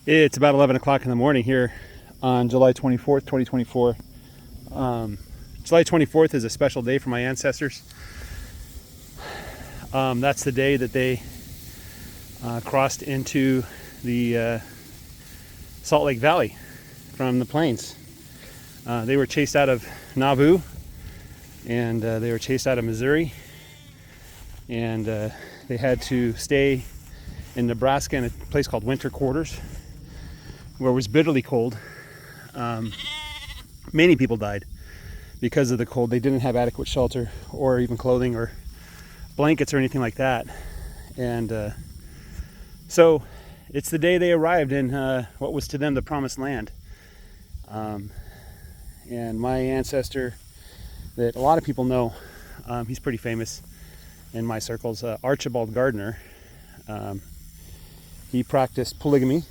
It's about 11 o'clock in the morning here on July 24th, 2024. July 24th is a special day for my ancestors. That's the day that they crossed into the Salt Lake Valley from the plains. They were chased out of Nauvoo, and they were chased out of Missouri, and they had to stay in Nebraska in a place called Winter Quarters, where it was bitterly cold. Many people died because of the cold. They didn't have adequate shelter or even clothing or blankets or anything like that. And so it's the day they arrived in what was to them the promised land. And my ancestor that a lot of people know, he's pretty famous in my circles, Archibald Gardner. He practiced polygamy.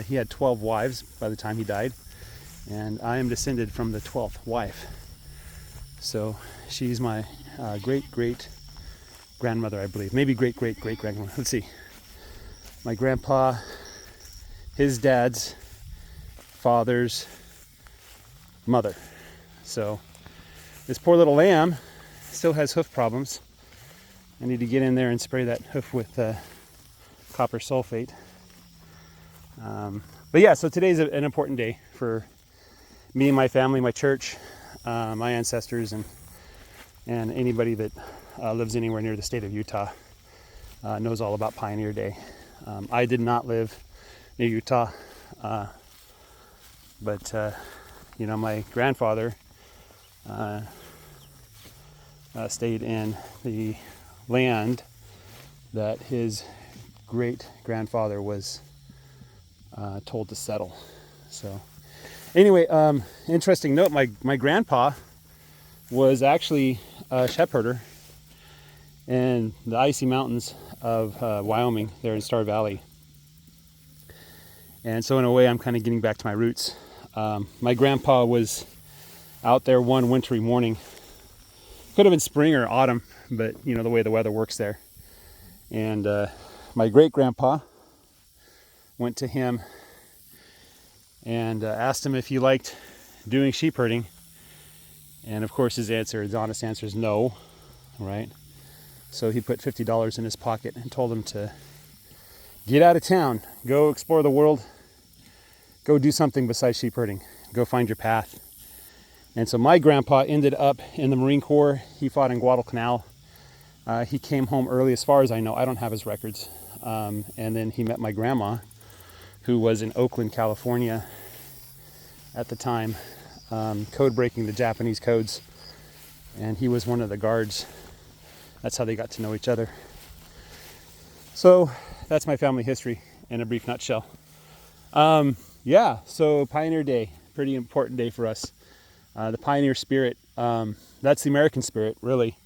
He had 12 wives by the time he died, and I am descended from the 12th wife. So she's my great-great-grandmother, I believe. Maybe great-great-great-grandmother. Let's see. My grandpa, his dad's father's mother. So this poor little lamb still has hoof problems. I need to get in there and spray that hoof with copper sulfate. But yeah, so today's an important day for me and my family, my church, my ancestors, and anybody that lives anywhere near the state of Utah knows all about Pioneer Day. I did not live near Utah, but my grandfather stayed in the land that his great-grandfather was told to settle. So anyway, interesting note, my grandpa was actually a sheepherder in the icy mountains of Wyoming, there in Star Valley. And so in a way, I'm kind of getting back to my roots. My grandpa was out there one wintry morning. Could have been spring or autumn, but the way the weather works there. And my great-grandpa went to him and asked him if he liked doing sheep herding. And of course his honest answer is no, right? So he put $50 in his pocket and told him to get out of town, go explore the world, go do something besides sheep herding, go find your path. And so my grandpa ended up in the Marine Corps. He fought in Guadalcanal. He came home early, as far as I know. I don't have his records. And then he met my grandma, who was in Oakland, California at the time, code breaking the Japanese codes. And he was one of the guards. That's how they got to know each other. So that's my family history in a brief nutshell. So Pioneer Day, pretty important day for us. The pioneer spirit, that's the American spirit, really.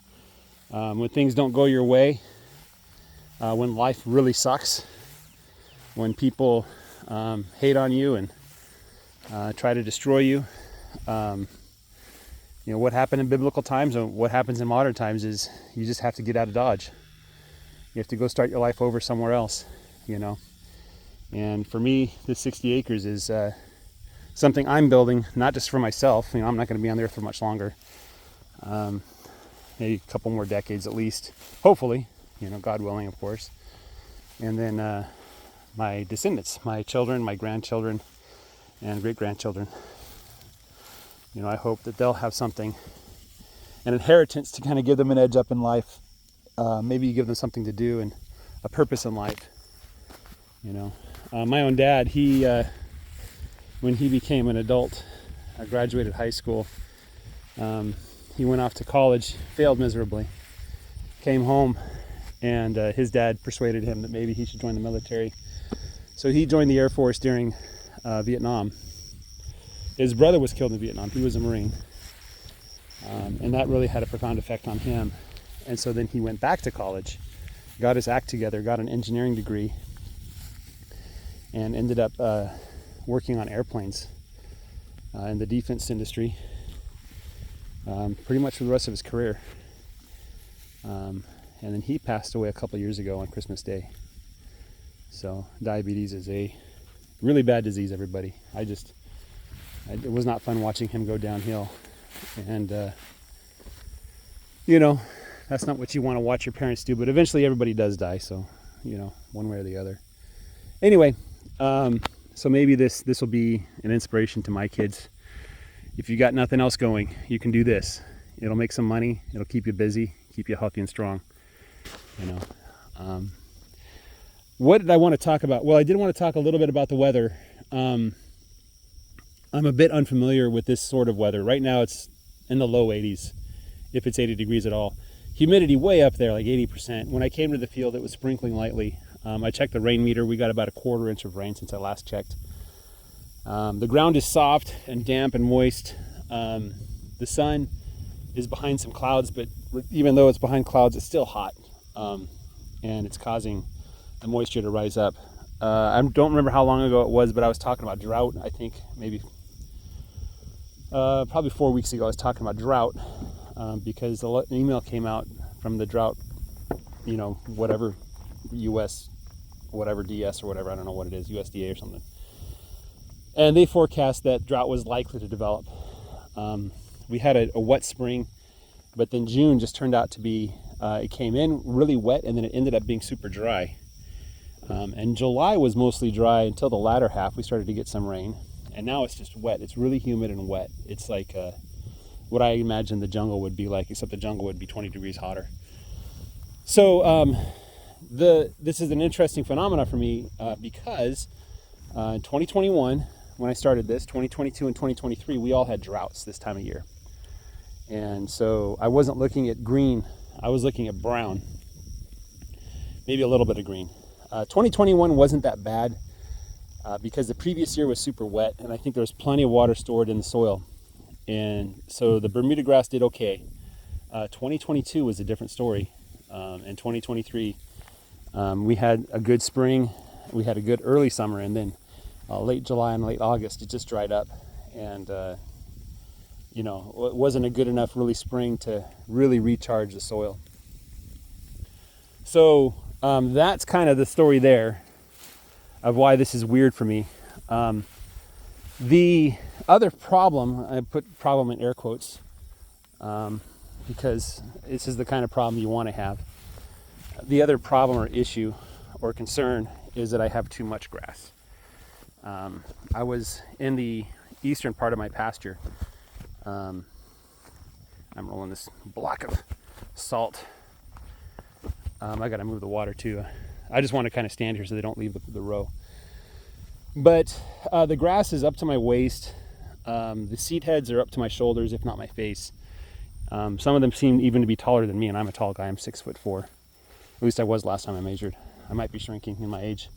When things don't go your way, when life really sucks, when people hate on you and try to destroy you, what happened in biblical times and what happens in modern times is you just have to get out of Dodge. You have to go start your life over somewhere else, And for me, this 60 acres is something I'm building, not just for myself. I'm not going to be on the earth for much longer. Maybe a couple more decades at least, hopefully, God willing, of course. And then my descendants, my children, my grandchildren, and great-grandchildren. I hope that they'll have something, an inheritance to kind of give them an edge up in life. Maybe you give them something to do and a purpose in life. My own dad, when he became an adult, graduated high school, he went off to college, failed miserably, came home, and his dad persuaded him that maybe he should join the military. So he joined the Air Force during Vietnam. His brother was killed in Vietnam. He was a Marine. And that really had a profound effect on him. And so then he went back to college, got his act together, got an engineering degree, and ended up working on airplanes in the defense industry pretty much for the rest of his career. And then he passed away a couple years ago on Christmas Day. So diabetes is a Really bad disease, everybody. It was not fun watching him go downhill. And, you know, that's not what you want to watch your parents do, but eventually everybody does die. So, you know, one way or the other. Anyway, so maybe this will be an inspiration to my kids. If you got nothing else going, you can do this. It'll make some money. It'll keep you busy, keep you healthy and strong. You know, what did I want to talk about? Well, I did want to talk a little bit about the weather. I'm a bit unfamiliar with this sort of weather. Right now it's in the low 80s, if it's 80 degrees at all. Humidity way up there, like 80%. When I came to the field, it was sprinkling lightly. I checked the rain meter. We got about a 1/4 inch of rain since I last checked. The ground is soft and damp and moist. The sun is behind some clouds, but even though it's behind clouds, it's still hot. And it's causing the moisture to rise up. I don't remember how long ago it was, but I was talking about drought. I think maybe probably 4 weeks ago I was talking about drought because an email came out from the drought, you know, whatever US, whatever DS or whatever, I don't know what it is, USDA or something. And they forecast that drought was likely to develop. We had a wet spring, but then June just turned out to be, it came in really wet and then it ended up being super dry. And July was mostly dry until the latter half. We started to get some rain, and now it's just wet. It's really humid and wet. It's like what I imagine the jungle would be like, except the jungle would be 20 degrees hotter. So this is an interesting phenomenon for me because in 2021, when I started this, 2022 and 2023, we all had droughts this time of year. And so I wasn't looking at green, I was looking at brown, maybe a little bit of green. 2021 wasn't that bad because the previous year was super wet, and I think there was plenty of water stored in the soil. And so the Bermuda grass did okay. 2022 was a different story. In 2023, we had a good spring, we had a good early summer, and then late July and late August, it just dried up. And, you know, it wasn't a good enough really spring to really recharge the soil. So that's kind of the story there of why this is weird for me. The other problem, I put problem in air quotes, because this is the kind of problem you want to have. The other problem or issue or concern is that I have too much grass. I was in the eastern part of my pasture. I'm rolling this block of salt. I got to move the water too. I just want to kind of stand here so they don't leave the row. But the grass is up to my waist. The seed heads are up to my shoulders, if not my face. Some of them seem even to be taller than me, and I'm a tall guy. I'm 6'4". At least I was last time I measured. I might be shrinking in my age.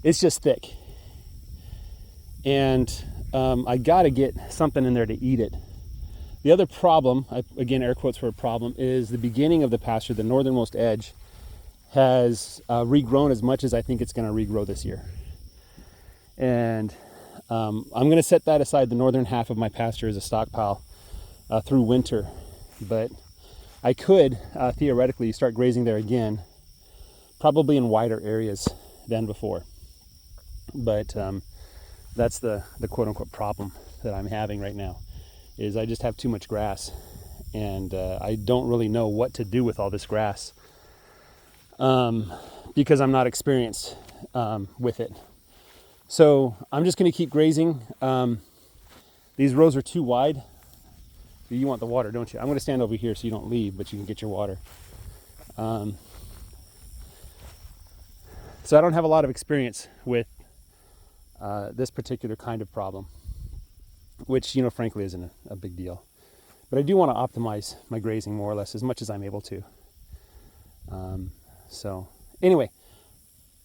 It's just thick. And I got to get something in there to eat it. The other problem, again, air quotes for a problem, is the beginning of the pasture, the northernmost edge, has regrown as much as I think it's going to regrow this year. And I'm going to set that aside. The northern half of my pasture as a stockpile through winter. But I could theoretically start grazing there again, probably in wider areas than before. But that's the quote-unquote problem that I'm having right now, is I just have too much grass, and I don't really know what to do with all this grass because I'm not experienced with it. So I'm just going to keep grazing. These rows are too wide. You want the water, don't you? I'm going to stand over here so you don't leave, but you can get your water. So I don't have a lot of experience with this particular kind of problem, which, you know, frankly isn't a big deal. But I do want to optimize my grazing more or less as much as I'm able to. So anyway,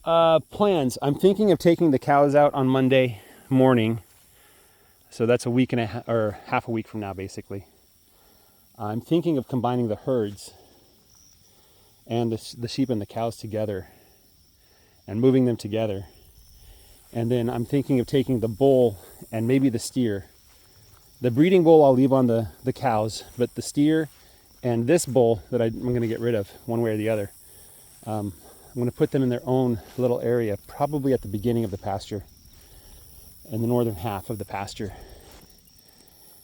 plans. I'm thinking of taking the cows out on Monday morning. So that's a week and a half, or half a week from now, basically. I'm thinking of combining the herds and the sheep and the cows together and moving them together. And then I'm thinking of taking the bull and maybe the steer. The breeding bull I'll leave on the cows, but the steer and this bull that I'm going to get rid of one way or the other, I'm going to put them in their own little area, probably at the beginning of the pasture, in the northern half of the pasture.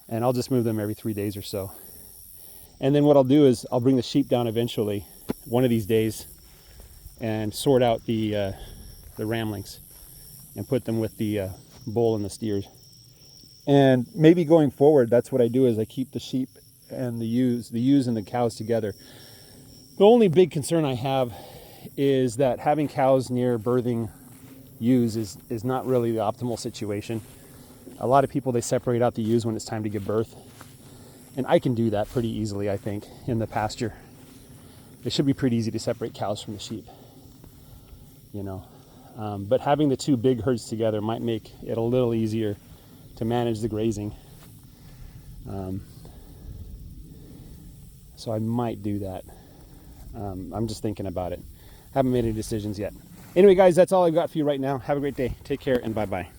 And I'll just move them every 3 days or so. And then what I'll do is I'll bring the sheep down eventually, one of these days, and sort out the ramblings and put them with the bull and the steers. And maybe going forward, that's what I do, is I keep the sheep and the ewes and the cows together. The only big concern I have is that having cows near birthing ewes is not really the optimal situation. A lot of people, they separate out the ewes when it's time to give birth. And I can do that pretty easily, I think, in the pasture. It should be pretty easy to separate cows from the sheep, you know. But having the two big herds together might make it a little easier to manage the grazing. So I might do that. I'm just thinking about it. Haven't made any decisions yet. Anyway, guys, that's all I've got for you right now. Have a great day. Take care, and bye-bye.